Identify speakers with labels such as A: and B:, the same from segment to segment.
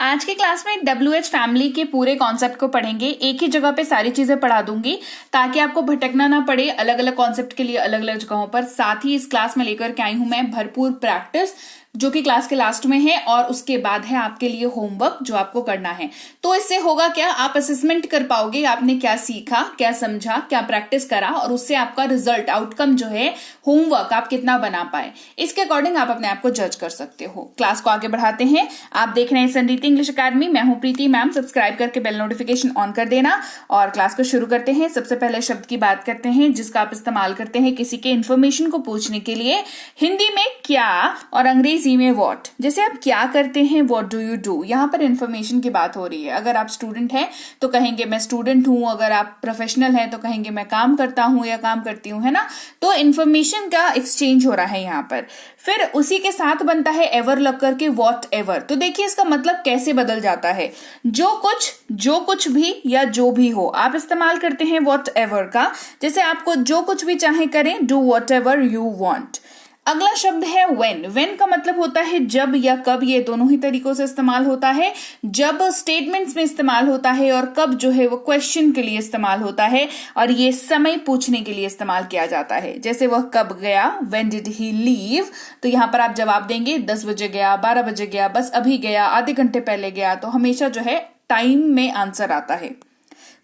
A: आज की क्लास में WH फैमिली के पूरे कॉन्सेप्ट को पढ़ेंगे। एक ही जगह पे सारी चीजें पढ़ा दूंगी ताकि आपको भटकना ना पड़े अलग अलग कॉन्सेप्ट के लिए अलग अलग जगहों पर। साथ ही इस क्लास में लेकर के आई हूं मैं भरपूर प्रैक्टिस जो कि क्लास के लास्ट में है, और उसके बाद है आपके लिए होमवर्क जो आपको करना है। तो इससे होगा क्या, आप असेसमेंट कर पाओगे आपने क्या सीखा, क्या समझा, क्या प्रैक्टिस करा, और उससे आपका रिजल्ट आउटकम जो है होमवर्क आप कितना बना पाए, इसके अकॉर्डिंग आप अपने आप को जज कर सकते हो। क्लास को आगे बढ़ाते हैं। आप देख रहे हैं संरीति इंग्लिश अकेडमी, मैं हूं प्रीति मैम। सब्सक्राइब करके बेल नोटिफिकेशन ऑन कर देना और क्लास को शुरू करते हैं। सबसे पहले शब्द की बात करते हैं जिसका आप इस्तेमाल करते हैं किसी के इन्फॉर्मेशन को पूछने के लिए। हिंदी में क्या और अंग्रेजी में व्हाट। जैसे आप क्या करते हैं, व्हाट डू यू डू, यहां पर इंफॉर्मेशन की बात हो रही है। अगर आप स्टूडेंट हैं तो कहेंगे मैं स्टूडेंट हूं, अगर आप प्रोफेशनल हैं तो कहेंगे मैं काम करता हूं या काम करती हूं, है ना। तो इंफॉर्मेशन का एक्सचेंज हो रहा है यहाँ पर। फिर उसी के साथ बनता है एवर लग करके व्हाट एवर। तो देखिए इसका मतलब कैसे बदल जाता है। जो कुछ भी या जो भी हो, आप इस्तेमाल करते हैं व्हाट एवर का। जैसे आपको जो कुछ भी चाहे करें, do what ever you want. अगला शब्द है व्हेन। व्हेन का मतलब होता है जब या कब। ये दोनों ही तरीकों से इस्तेमाल होता है। जब स्टेटमेंट्स में इस्तेमाल होता है और कब जो है वो क्वेश्चन के लिए इस्तेमाल होता है, और ये समय पूछने के लिए इस्तेमाल किया जाता है। जैसे वह कब गया, व्हेन डिड ही लीव, तो यहां पर आप जवाब देंगे 10 बजे गया, 12 बजे गया, बस अभी गया, आधे घंटे पहले गया। तो हमेशा जो है टाइम में आंसर आता है।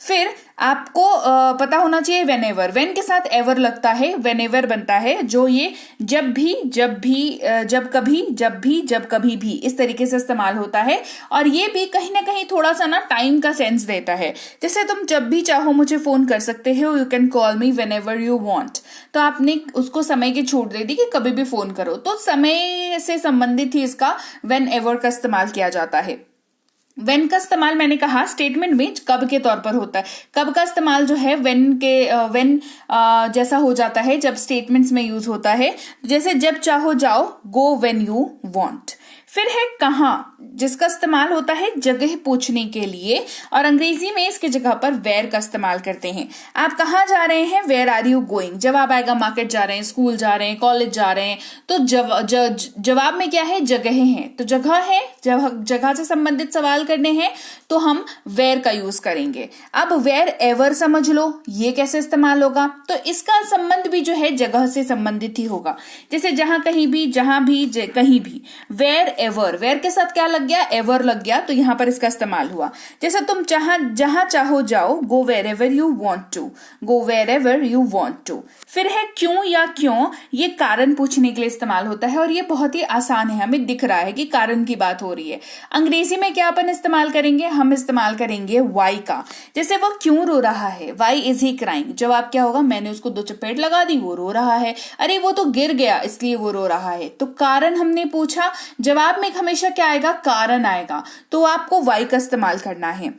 A: फिर आपको पता होना चाहिए वेन एवर। वेन के साथ एवर लगता है, वेन एवर बनता है, जो ये जब भी, जब कभी, जब कभी भी, इस तरीके से इस्तेमाल होता है। और ये भी कहीं ना कहीं थोड़ा सा ना टाइम का सेंस देता है। जैसे तुम जब भी चाहो मुझे फोन कर सकते हो, you can call me when ever you want. तो आपने उसको समय की छूट दे दी कि कभी भी फोन करो। तो समय से संबंधित ही इसका वेन एवर का इस्तेमाल किया जाता है। वेन का इस्तेमाल मैंने कहा स्टेटमेंट में कब के तौर पर होता है। कब का इस्तेमाल जो है वेन जैसा हो जाता है जब स्टेटमेंट्स में यूज होता है। जैसे जब चाहो जाओ, गो वेन यू वॉन्ट। फिर है कहाँ, जिसका इस्तेमाल होता है जगह पूछने के लिए, और अंग्रेजी में इसकी जगह पर वेयर का इस्तेमाल करते हैं। आप कहाँ जा रहे हैं, वेयर आर यू गोइंग। जवाब आएगा मार्केट जा रहे हैं, स्कूल जा रहे हैं, कॉलेज जा रहे हैं। तो जवाब में क्या है, जगह है। तो जगह है, जगह से संबंधित सवाल करने हैं तो हम वेयर का यूज करेंगे। अब वेयर एवर समझ लो, ये कैसे इस्तेमाल होगा। तो इसका संबंध भी जो है जगह से संबंधित ही होगा। जैसे जहां कहीं भी, जहां भी, कहीं भी। वेयर एवर, वेयर के साथ क्या लग गया, एवर लग गया, तो यहां पर इसका इस्तेमाल हुआ। जैसे तुम जहां चाहो जाओ, go wherever you want to, go wherever you want to. फिर है क्यों या क्यों, ये कारण पूछने के लिए इस्तेमाल होता है, और ये बहुत ही आसान है, हमें दिख रहा है कि कारण की बात हो रही है। अंग्रेजी में क्या अपन इस्तेमाल करेंगे, हम इस्तेमाल करेंगे वाई का। जैसे वो क्यों रो रहा है, वाई इज ही क्राइंग। जवाब क्या होगा, मैंने उसको 2 चपेट लगा दी, वो रो रहा है। अरे वो तो गिर गया इसलिए वो रो रहा है। तो कारण हमने पूछा, जवाब में हमेशा क्या आएगा, कारण आएगा। तो आपको वाई का इस्तेमाल करना है।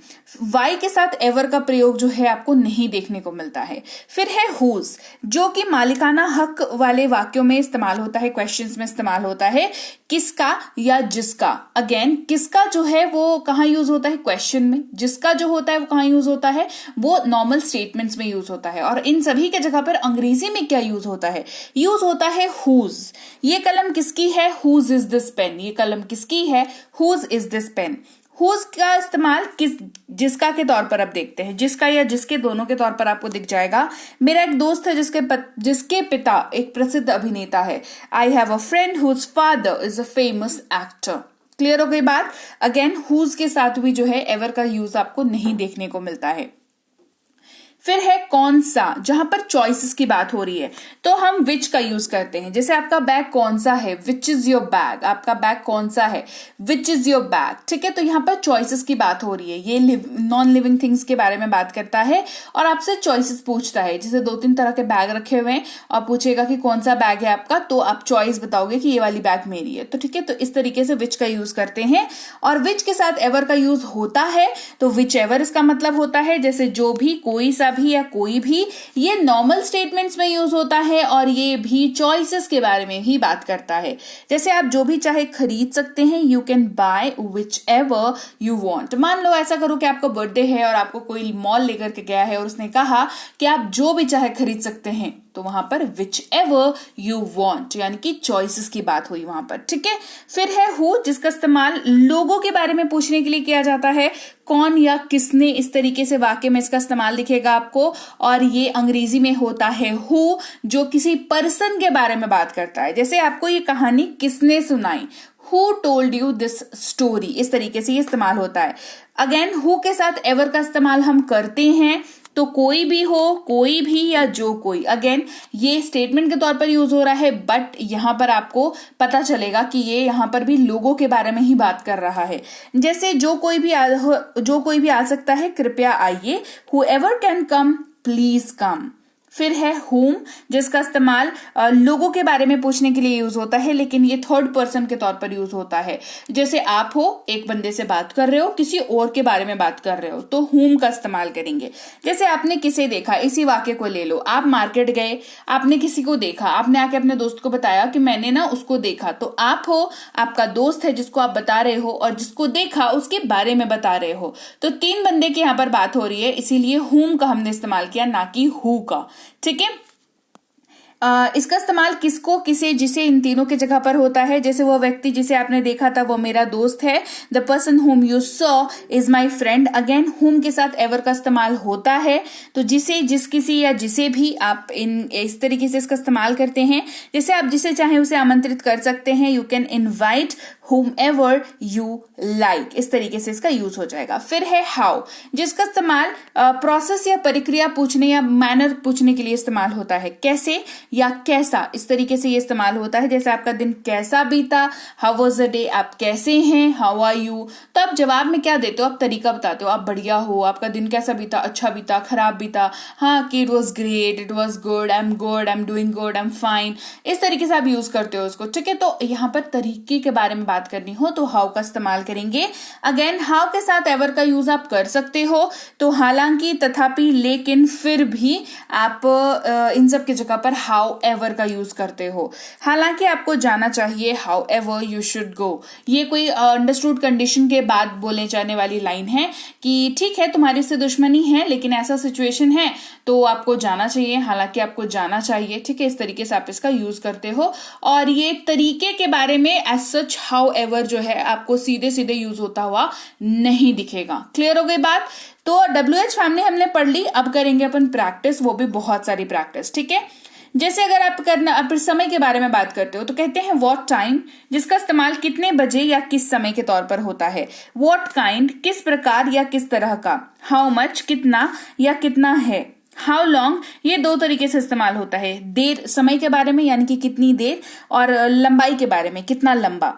A: वाई के साथ एवर का प्रयोग जो है आपको नहीं देखने को मिलता है। फिर है हुज, जो कि मालिकाना हक वाले वाक्यों में इस्तेमाल होता है, क्वेश्चंस में इस्तेमाल होता है। किसका या जिसका। अगेन किसका जो है वो कहां यूज होता है, क्वेश्चन में। जिसका जो होता है वो कहां यूज होता है, वो नॉर्मल स्टेटमेंट्स में यूज होता है। और इन सभी के जगह पर अंग्रेजी में क्या यूज होता है, यूज होता है हुज। ये कलम किसकी है, हुज इज दिस पेन। ये कलम किसकी है, whose is this pen. Whose का इस्तेमाल जिसका के तौर पर अब देखते हैं। जिसका या जिसके, दोनों के तौर पर आपको दिख जाएगा। मेरा एक दोस्त है जिसके पिता एक प्रसिद्ध अभिनेता है। I have a friend whose father is a famous actor. Clear हो गई बात। अगेन हुज के साथ भी जो है एवर का यूज आपको नहीं देखने को मिलता है। फिर है कौन सा, जहां पर चॉइसेस की बात हो रही है तो हम विच का यूज करते हैं। जैसे आपका बैग कौन सा है, विच इज योर बैग। आपका बैग कौन सा है, विच इज योर बैग। ठीक है, तो यहाँ पर चॉइसेस की बात हो रही है। ये नॉन लिविंग थिंग्स के बारे में बात करता है और आपसे चॉइसेस पूछता है। जैसे 2-3 तरह के बैग रखे हुए हैं और पूछेगा कि कौन सा बैग है आपका, तो आप चॉइस बताओगे कि ये वाली बैग मेरी है। तो ठीक है, तो इस तरीके से विच का यूज करते हैं। और विच के साथ एवर का यूज होता है तो विच एवर इसका मतलब होता है। जैसे जो भी, कोई सा भी या कोई भी, ये नॉर्मल स्टेटमेंट्स में यूज होता है और ये भी चॉइसेस के बारे में ही बात करता है। जैसे आप जो भी चाहे खरीद सकते हैं, you can by which ever you want. मान लो ऐसा करो कि आपका बर्थडे है और आपको कोई मॉल लेकर के गया है और उसने कहा कि आप जो भी चाहे खरीद सकते हैं, तो वहां पर विच एवर यू वॉन्ट यानी कि चॉइसेस की बात हुई वहां पर, ठीक है। फिर है हु, जिसका इस्तेमाल लोगों के बारे में पूछने के लिए किया जाता है, कौन या किसने, इस तरीके से वाक्य में इसका इस्तेमाल दिखेगा आपको। और ये अंग्रेजी में होता है हु, जो किसी पर्सन के बारे में बात करता है। जैसे आपको ये कहानी किसने सुनाई, Who told you this story, इस तरीके से ये इस्तेमाल होता है। अगेन हु के साथ एवर का इस्तेमाल हम करते हैं, तो कोई भी हो, कोई भी या जो कोई। अगेन ये स्टेटमेंट के तौर पर यूज हो रहा है, बट यहां पर आपको पता चलेगा कि ये यहां पर भी लोगों के बारे में ही बात कर रहा है। जैसे जो कोई भी आ सकता है, कृपया आइए, whoever can come please come। फिर है whom, जिसका इस्तेमाल लोगों के बारे में पूछने के लिए यूज होता है, लेकिन ये थर्ड पर्सन के तौर पर यूज होता है। जैसे आप हो, एक बंदे से बात कर रहे हो, किसी और के बारे में बात कर रहे हो, तो whom का इस्तेमाल करेंगे। जैसे आपने किसे देखा, इसी वाक्य को ले लो, आप मार्केट गए, आपने किसी को देखा, आपने आके अपने दोस्त को बताया कि मैंने ना उसको देखा, तो आप हो, आपका दोस्त है जिसको आप बता रहे हो, और जिसको देखा उसके बारे में बता रहे हो। तो तीन बंदे की यहाँ पर बात हो रही है, इसीलिए whom का हमने इस्तेमाल किया, ना कि who का, ठीक है। इसका इस्तेमाल किसको, किसे, जिसे, इन तीनों की जगह पर होता है। जैसे वो व्यक्ति जिसे आपने देखा था वो मेरा दोस्त है, the person whom you saw is my friend। Again whom के साथ ever का इस्तेमाल होता है, तो जिसे, जिस, किसी या जिसे भी आप इस तरीके से इसका इस्तेमाल करते हैं। जैसे आप जिसे चाहे उसे आमंत्रित कर सकते हैं, you can invite whomever you like, इस तरीके से इसका यूज हो जाएगा। फिर है हाउ, जिसका इस्तेमाल प्रोसेस या प्रक्रिया पूछने या मैनर पूछने के लिए इस्तेमाल होता है, कैसे या कैसा, इस तरीके से ये इस्तेमाल होता है। जैसे आपका दिन कैसा बीता, हाउ वाज द डे, आप कैसे हैं, हाउ आर यू। तो आप जवाब में क्या देते हो, आप तरीका बताते हो, आप बढ़िया हो, आपका दिन कैसा बीता, अच्छा बीता, खराब बीता, हाँ कि it was great, it was good, I am doing good, I am fine, इस तरीके से आप यूज करते हो उसको, ठीक है। तो यहाँ पर तरीके के बारे में बात करनी हो तो हाउ का इस्तेमाल करेंगे। अगेन हाउ के साथ एवर का यूज आप कर सकते हो, तो हालांकि, तथापि, लेकिन, फिर भी आप इन सब की जगह पर हाउ एवर का यूज करते हो। हालांकि आपको जाना चाहिए, how ever you should go, ये कोई अंडरस्टूड कंडीशन के बाद बोले जाने वाली लाइन है कि ठीक है तुम्हारी से दुश्मनी है लेकिन ऐसा सिचुएशन है तो आपको जाना चाहिए, हालांकि आपको जाना चाहिए, ठीक है। इस तरीके से आप इसका यूज करते हो, और ये तरीके के बारे में एज सच हाउ एवर जो है आपको सीधे सीधे यूज होता हुआ नहीं दिखेगा। क्लियर हो गई बात। तो WH फैमिली हमने पढ़ ली, अब करेंगे अपन प्रैक्टिस, वो भी बहुत सारी प्रैक्टिस, ठीक है। जैसे अगर आप समय के बारे में बात करते हो तो कहते हैं व्हाट टाइम, जिसका इस्तेमाल कितने बजे या किस समय के तौर पर होता है। व्हाट काइंड, किस प्रकार या किस तरह का। हाउ मच, कितना या कितना है। हाउ लॉन्ग, ये दो तरीके से इस्तेमाल होता है, देर, समय के बारे में यानी कि कितनी देर, और लंबाई के बारे में, कितना लंबा।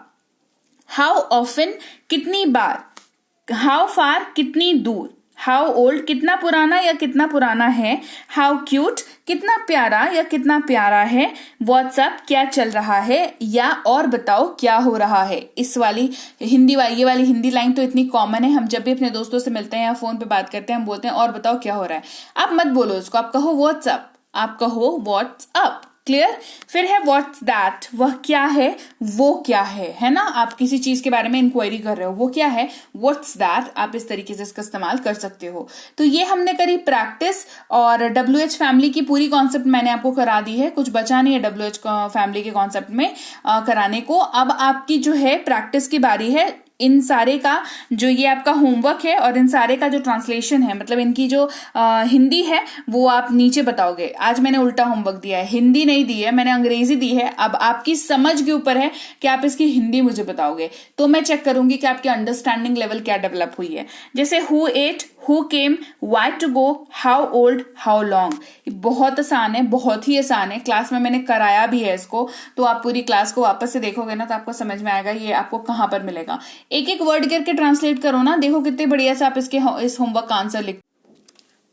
A: हाउ ऑफन, कितनी बार। हाउ फार, कितनी दूर। हाउ ओल्ड, कितना पुराना या कितना पुराना है। हाउ क्यूट, कितना प्यारा या कितना प्यारा है। व्हाट्सएप, क्या चल रहा है, या और बताओ क्या हो रहा है। इस वाली ये वाली हिंदी लाइन तो इतनी कॉमन है, हम जब भी अपने दोस्तों से मिलते हैं या फोन पे बात करते हैं हम बोलते हैं और बताओ क्या हो रहा है। आप मत बोलो उसको, आप कहो व्हाट्सएप, आप कहो व्हाट्सअप। क्लियर। फिर है व्हाट्स दैट, वह क्या है, वो क्या है ना। आप किसी चीज के बारे में इंक्वायरी कर रहे हो, वो क्या है, व्हाट्स दैट, आप इस तरीके से इसका इस्तेमाल कर सकते हो। तो ये हमने करी प्रैक्टिस, और WH फैमिली की पूरी कॉन्सेप्ट मैंने आपको करा दी है, कुछ बचा नहीं है WH फैमिली के कॉन्सेप्ट में कराने को। अब आपकी जो है प्रैक्टिस की बारी है। इन सारे का जो ये आपका होमवर्क है और इन सारे का जो ट्रांसलेशन है, मतलब इनकी जो हिंदी है वो आप नीचे बताओगे। आज मैंने उल्टा होमवर्क दिया है, हिंदी नहीं दी है मैंने, अंग्रेजी दी है। अब आपकी समझ के ऊपर है कि आप इसकी हिंदी मुझे बताओगे, तो मैं चेक करूंगी कि आपकी अंडरस्टैंडिंग लेवल क्या डेवलप हुई है। जैसे who ate, who came, why to go, how old, how long. बहुत आसान है, बहुत ही आसान है। क्लास में मैंने कराया भी है इसको, तो आप पूरी क्लास को वापस से देखोगे ना तो आपको समझ में आएगा ये आपको कहां पर मिलेगा। एक एक वर्ड करके ट्रांसलेट करो ना, देखो कितने बढ़िया से आप इस होमवर्क का आंसर लिख।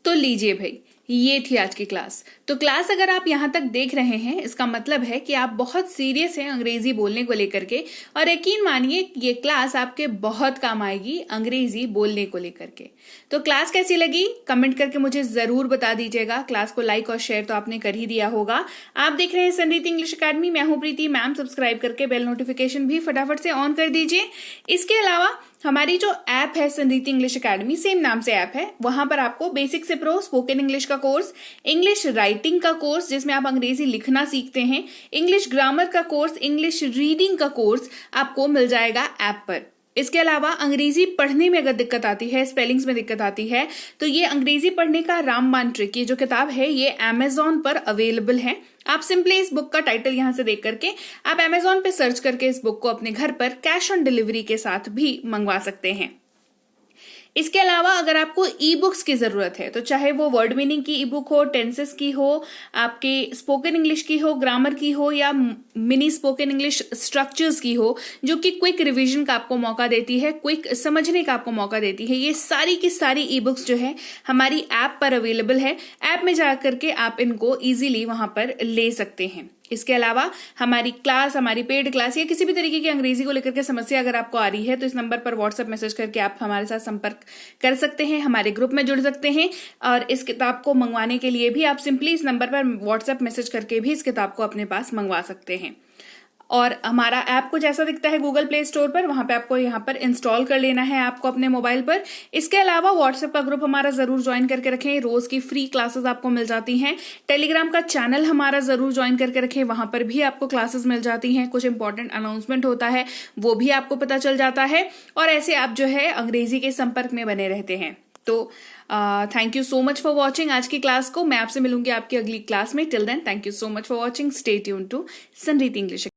A: तो लीजिए भाई, ये थी आज की क्लास। तो क्लास अगर आप यहाँ तक देख रहे हैं, इसका मतलब है कि आप बहुत सीरियस हैं अंग्रेजी बोलने को लेकर के, और यकीन मानिए ये क्लास आपके बहुत काम आएगी अंग्रेजी बोलने को लेकर के। तो क्लास कैसी लगी कमेंट करके मुझे जरूर बता दीजिएगा। क्लास को लाइक और शेयर तो आपने कर ही दिया होगा। आप देख रहे हैं समृद्धि इंग्लिश अकेडमी, मैं हूं प्रीति मैम। सब्सक्राइब करके बेल नोटिफिकेशन भी फटाफट से ऑन कर दीजिए। इसके अलावा हमारी जो ऐप है समृद्धि इंग्लिश अकेडमी, सेम नाम से ऐप है, वहां पर आपको बेसिक से प्रो स्पोकन इंग्लिश का कोर्स, इंग्लिश राइटिंग का कोर्स जिसमें आप अंग्रेजी लिखना सीखते हैं, इंग्लिश ग्रामर का कोर्स, इंग्लिश रीडिंग का कोर्स आपको मिल जाएगा ऐप पर। इसके अलावा अंग्रेजी पढ़ने में अगर दिक्कत आती है, स्पेलिंग्स में दिक्कत आती है, तो ये अंग्रेजी पढ़ने का रामबाण ट्रिक, ये जो किताब है ये अमेजॉन पर अवेलेबल है। आप सिंपली इस बुक का टाइटल यहां से देख करके आप अमेजॉन पे सर्च करके इस बुक को अपने घर पर कैश ऑन डिलीवरी के साथ भी मंगवा सकते हैं। इसके अलावा अगर आपको ई बुक्स की जरूरत है, तो चाहे वो वर्ड मीनिंग की ई बुक हो, टेंसेस की हो, आपके स्पोकन इंग्लिश की हो, ग्रामर की हो, या मिनी स्पोकन इंग्लिश स्ट्रक्चर्स की हो, जो कि क्विक रिवीजन का आपको मौका देती है, क्विक समझने का आपको मौका देती है, ये सारी की सारी ई बुक्स जो है हमारी ऐप पर अवेलेबल है। ऐप में जाकर के आप इनको इजीली वहां पर ले सकते हैं। इसके अलावा हमारी क्लास, हमारी पेड क्लास या किसी भी तरीके की अंग्रेजी को लेकर के समस्या अगर आपको आ रही है, तो इस नंबर पर व्हाट्सएप मैसेज करके आप हमारे साथ संपर्क कर सकते हैं, हमारे ग्रुप में जुड़ सकते हैं। और इस किताब को मंगवाने के लिए भी आप सिंपली इस नंबर पर व्हाट्सएप मैसेज करके भी इस किताब को अपने पास मंगवा सकते हैं। और हमारा ऐप कुछ ऐसा दिखता है गूगल प्ले स्टोर पर, वहां पे आपको यहाँ पर इंस्टॉल कर लेना है आपको अपने मोबाइल पर। इसके अलावा व्हाट्सएप का ग्रुप हमारा जरूर ज्वाइन करके रखें, रोज की फ्री क्लासेस आपको मिल जाती हैं। टेलीग्राम का चैनल हमारा जरूर ज्वाइन करके रखें, वहां पर भी आपको क्लासेस मिल जाती हैं, कुछ इंपॉर्टेंट अनाउंसमेंट होता है वो भी आपको पता चल जाता है, और ऐसे आप जो है अंग्रेजी के संपर्क में बने रहते हैं। तो thank you so much for watching आज की क्लास को। मैं आपसे मिलूंगी आपकी अगली क्लास में। Till then thank you so much for watching. Stay tuned to Samriddhi English.